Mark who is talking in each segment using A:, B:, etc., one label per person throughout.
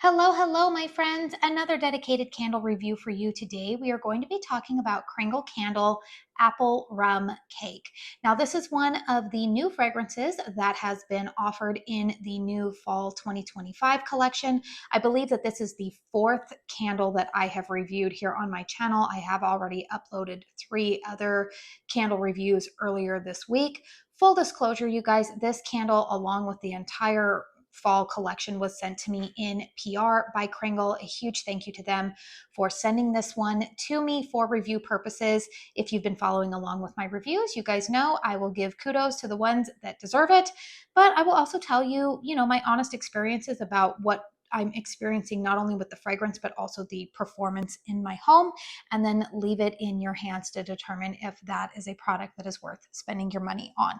A: Hello, hello, my friends. Another dedicated candle review for you today. We are going to be talking about Kringle Candle Apple Rum Cake. Now, this is one of the new fragrances that has been offered in the new Fall 2025 collection. I believe that this is the fourth candle that I have reviewed here on my channel. I have already uploaded 3 other candle reviews earlier this week. Full disclosure, you guys, this candle, along with the entire fall collection, was sent to me in PR by Kringle. A huge thank you to them for sending this one to me for review purposes. If you've been following along with my reviews, you guys know I will give kudos to the ones that deserve it, but I will also tell you, my honest experiences about what I'm experiencing, not only with the fragrance, but also the performance in my home, and then leave it in your hands to determine if that is a product that is worth spending your money on.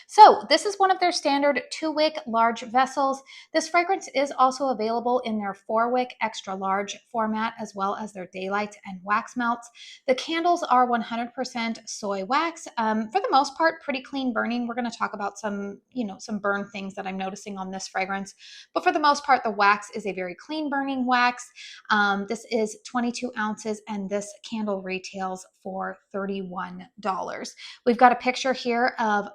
A: So this is one of their standard 2-wick large vessels. This fragrance is also available in their 4-wick extra large format, as well as their daylights and wax melts. The candles are 100% soy wax. For the most part, pretty clean burning. We're going to talk about some burn things that I'm noticing on this fragrance. But for the most part, the wax is a very clean burning wax. This is 22 ounces, and this candle retails for $31. We've got a picture here of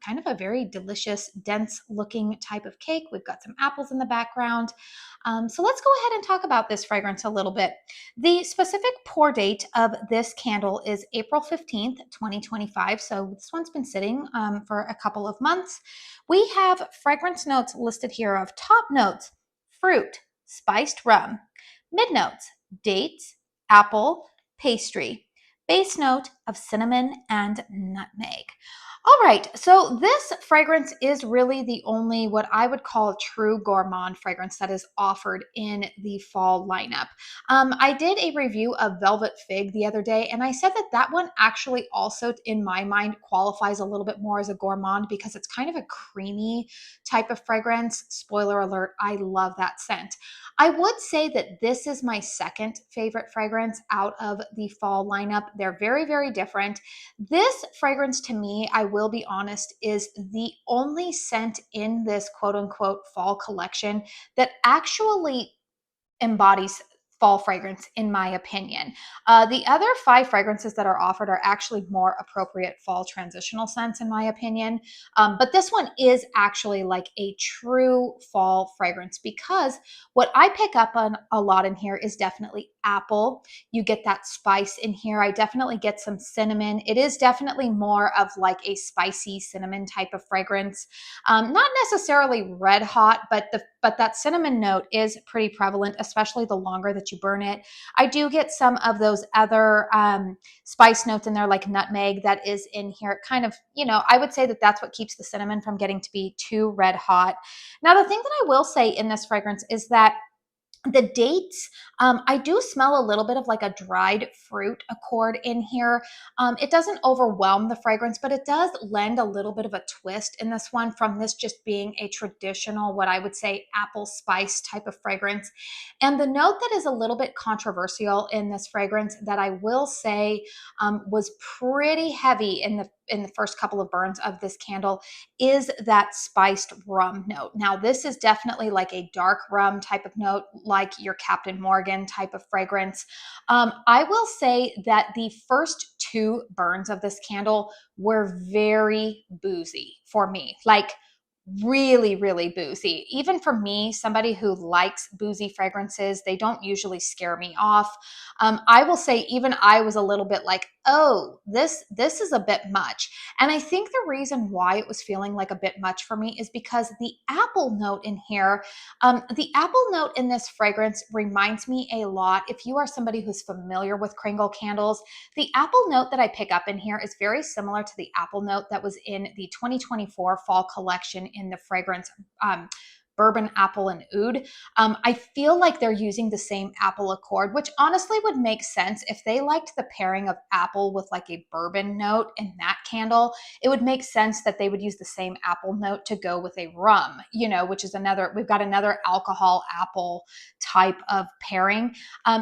A: kind of a very delicious, dense looking type of cake. We've got some apples in the background. So let's go ahead and talk about this fragrance a little bit. The specific pour date of this candle is April 15th, 2025. So this one's been sitting for a couple of months. We have fragrance notes listed here of top notes: fruit, spiced rum; mid notes, dates, apple, pastry; base note of cinnamon and nutmeg. All right, so this fragrance is really the only what I would call true gourmand fragrance that is offered in the fall lineup. I did a review of Velvet Fig the other day, and I said that that one actually also, in my mind, qualifies a little bit more as a gourmand because it's kind of a creamy type of fragrance. Spoiler alert, I love that scent. I would say that this is my second favorite fragrance out of the fall lineup. They're very, very different. This fragrance, to me, I will be honest, is the only scent in this quote unquote fall collection that actually embodies fall fragrance, in my opinion. The other 5 fragrances that are offered are actually more appropriate fall transitional scents, in my opinion. But this one is actually like a true fall fragrance because what I pick up on a lot in here is definitely apple. You get that spice in here. I definitely get some cinnamon. It is definitely more of like a spicy cinnamon type of fragrance. Not necessarily red hot, but that cinnamon note is pretty prevalent, especially the longer that you burn it. I do get some of those other spice notes in there, like nutmeg, that is in here. It kind of, I would say that that's what keeps the cinnamon from getting to be too red hot. Now, the thing that I will say in this fragrance is that the dates, I do smell a little bit of like a dried fruit accord in here. It doesn't overwhelm the fragrance, but it does lend a little bit of a twist in this one from this just being a traditional, what I would say, apple spice type of fragrance. And the note that is a little bit controversial in this fragrance that I will say was pretty heavy in the first couple of burns of this candle is that spiced rum note. Now, this is definitely like a dark rum type of note, like your Captain Morgan type of fragrance. I will say that the first 2 burns of this candle were very boozy for me. Like, really, really boozy. Even for me, somebody who likes boozy fragrances, they don't usually scare me off. I will say even I was a little bit like, oh, this is a bit much. And I think the reason why it was feeling like a bit much for me is because the apple note in here, the apple note in this fragrance reminds me a lot. If you are somebody who's familiar with Kringle candles, the apple note that I pick up in here is very similar to the apple note that was in the 2024 fall collection in the fragrance bourbon, apple, and oud. I feel like they're using the same apple accord, which honestly would make sense if they liked the pairing of apple with like a bourbon note in that candle. It would make sense that they would use the same apple note to go with a rum, which is we've got another alcohol apple type of pairing.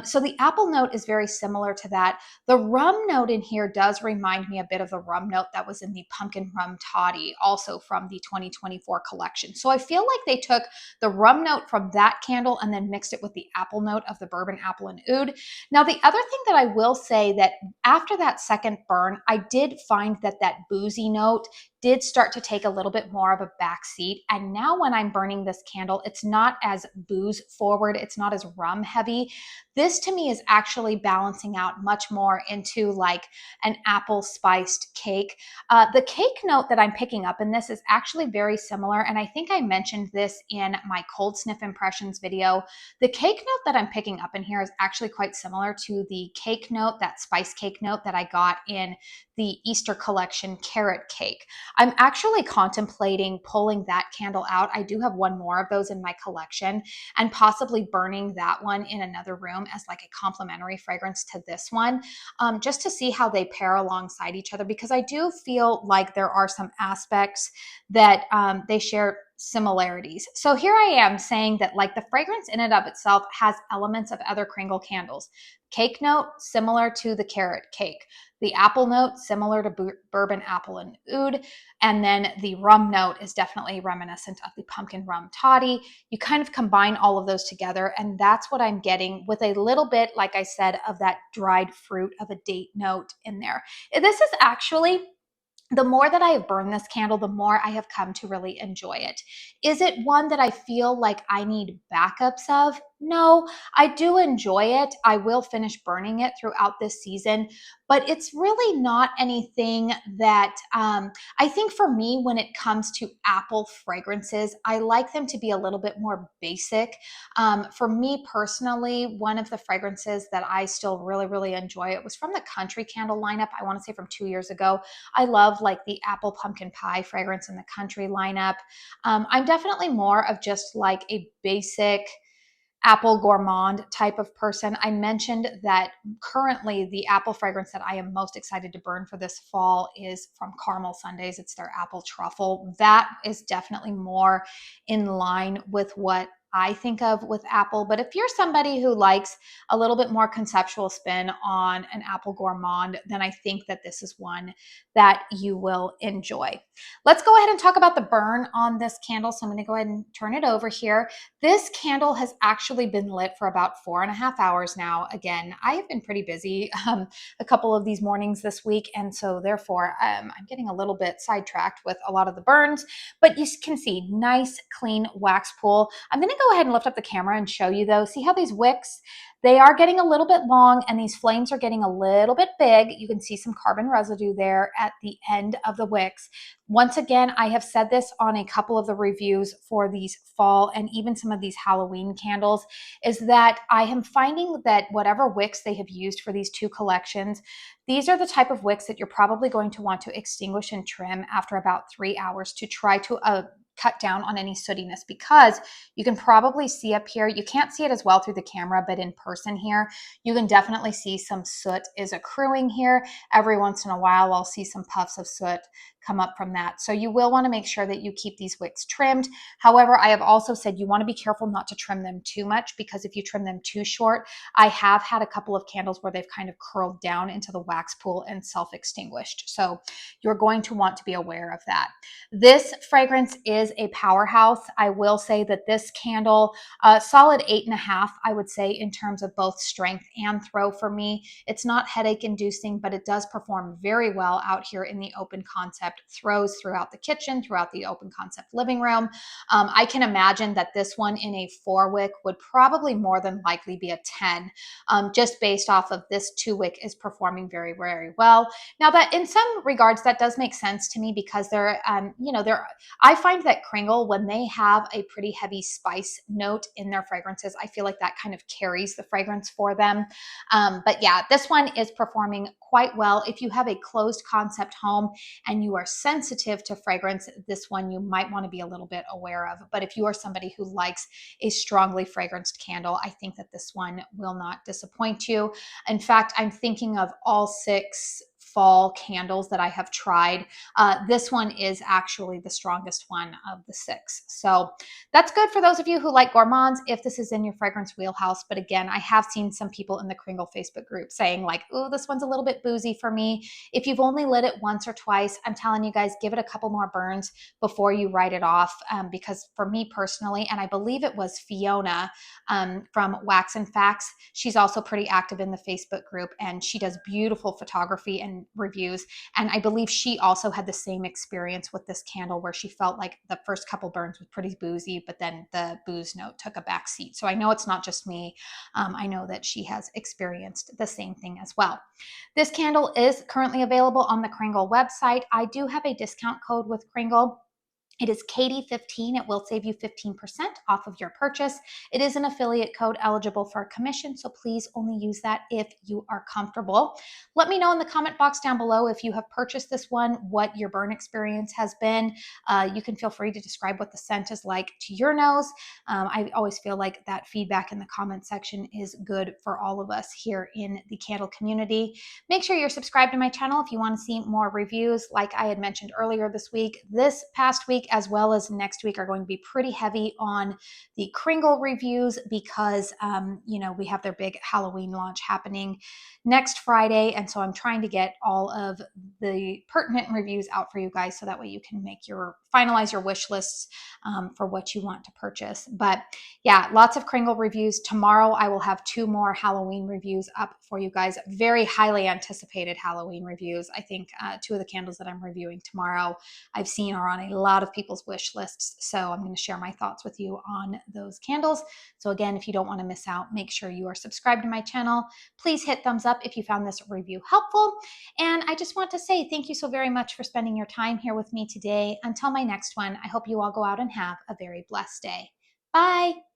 A: So the apple note is very similar to that. The rum note in here does remind me a bit of the rum note that was in the pumpkin rum toddy, also from the 2024 collection. So I feel like they took took the rum note from that candle and then mixed it with the apple note of the bourbon, apple, and oud. Now, the other thing that I will say that after that second burn, I did find that that boozy note did start to take a little bit more of a back seat. And now when I'm burning this candle, it's not as booze forward. It's not as rum heavy. This to me is actually balancing out much more into like an apple spiced cake. The cake note that I'm picking up in this is actually very similar. And I think I mentioned this in my cold sniff impressions video. The cake note that I'm picking up in here is actually quite similar to the cake note, that spice cake note that I got in the Easter collection carrot cake. I'm actually contemplating pulling that candle out. I do have one more of those in my collection, and possibly burning that one in another room as like a complementary fragrance to this one, just to see how they pair alongside each other, because I do feel like there are some aspects that they share similarities. So here I am saying that like the fragrance in and of itself has elements of other Kringle candles. Cake note, similar to the carrot cake. The apple note, similar to bourbon, apple, and oud. And then the rum note is definitely reminiscent of the pumpkin rum toddy. You kind of combine all of those together, and that's what I'm getting with a little bit, like I said, of that dried fruit of a date note in there. This is actually, the more that I have burned this candle, the more I have come to really enjoy it. Is it one that I feel like I need backups of? No, I do enjoy it. I will finish burning it throughout this season, but it's really not anything that I think for me, when it comes to apple fragrances, I like them to be a little bit more basic. For me personally, one of the fragrances that I still really, really enjoy, it was from the Country Candle lineup, I want to say from 2 years ago. I love like the apple pumpkin pie fragrance in the Country lineup. I'm definitely more of just like a basic apple gourmand type of person. I mentioned that currently the apple fragrance that I am most excited to burn for this fall is from Caramel Sundays. It's their apple truffle. That is definitely more in line with what I think of with apple. But if you're somebody who likes a little bit more conceptual spin on an apple gourmand, then I think that this is one that you will enjoy. Let's go ahead and talk about the burn on this candle. So I'm going to go ahead and turn it over here. This candle has actually been lit for about 4.5 hours now. Again, I have been pretty busy a couple of these mornings this week, and so therefore I'm getting a little bit sidetracked with a lot of the burns, but you can see nice, clean wax pool. I'm going to go ahead and lift up the camera and show you though. See how these wicks, they are getting a little bit long and these flames are getting a little bit big. You can see some carbon residue there at the end of the wicks. Once again, I have said this on a couple of the reviews for these fall and even some of these Halloween candles, is that I am finding that whatever wicks they have used for these two collections, these are the type of wicks that you're probably going to want to extinguish and trim after about 3 hours to try to cut down on any sootiness, because you can probably see up here, you can't see it as well through the camera, but in person here, you can definitely see some soot is accruing here. Every once in a while, I'll see some puffs of soot come up from that. So you will want to make sure that you keep these wicks trimmed. However, I have also said you want to be careful not to trim them too much, because if you trim them too short, I have had a couple of candles where they've kind of curled down into the wax pool and self-extinguished. So you're going to want to be aware of that. This fragrance is a powerhouse. I will say that this candle, solid 8.5, I would say, in terms of both strength and throw for me. It's not headache inducing, but it does perform very well out here in the open concept throws throughout the kitchen, throughout the open concept living room. I can imagine that this one in a 4-wick would probably more than likely be a 10, just based off of this 2-wick is performing very, very well. Now that in some regards, that does make sense to me, because I find that Kringle, when they have a pretty heavy spice note in their fragrances, I feel like that kind of carries the fragrance for them. But yeah, this one is performing quite well. If you have a closed concept home and you are sensitive to fragrance, this one you might want to be a little bit aware of. But if you are somebody who likes a strongly fragranced candle, I think that this one will not disappoint you. In fact, I'm thinking of all 6 fall candles that I have tried. This one is actually the strongest one of the 6. So that's good for those of you who like gourmands if this is in your fragrance wheelhouse. But again, I have seen some people in the Kringle Facebook group saying like, oh, this one's a little bit boozy for me. If you've only lit it once or twice, I'm telling you guys, give it a couple more burns before you write it off. Because for me personally, and I believe it was Fiona from Wax and Facts, she's also pretty active in the Facebook group, and she does beautiful photography and reviews. And I believe she also had the same experience with this candle where she felt like the first couple burns was pretty boozy, but then the booze note took a back seat. So I know it's not just me. I know that she has experienced the same thing as well. This candle is currently available on the Kringle website. I do have a discount code with Kringle. It is Katie15. It will save you 15% off of your purchase. It is an affiliate code eligible for a commission, so please only use that if you are comfortable. Let me know in the comment box down below if you have purchased this one, what your burn experience has been. You can feel free to describe what the scent is like to your nose. I always feel like that feedback in the comment section is good for all of us here in the candle community. Make sure you're subscribed to my channel if you want to see more reviews. Like I had mentioned earlier this week, this past week as well as next week are going to be pretty heavy on the Kringle reviews because, we have their big Halloween launch happening next Friday. And so I'm trying to get all of the pertinent reviews out for you guys so that way you can finalize your wish lists for what you want to purchase. But yeah, lots of Kringle reviews. Tomorrow I will have 2 more Halloween reviews up for you guys. Very highly anticipated Halloween reviews. I think 2 of the candles that I'm reviewing tomorrow I've seen are on a lot of people's wish lists. So I'm going to share my thoughts with you on those candles. So again, if you don't want to miss out, make sure you are subscribed to my channel. Please hit thumbs up if you found this review helpful. And I just want to say thank you so very much for spending your time here with me today. Until my next one, I hope you all go out and have a very blessed day. Bye.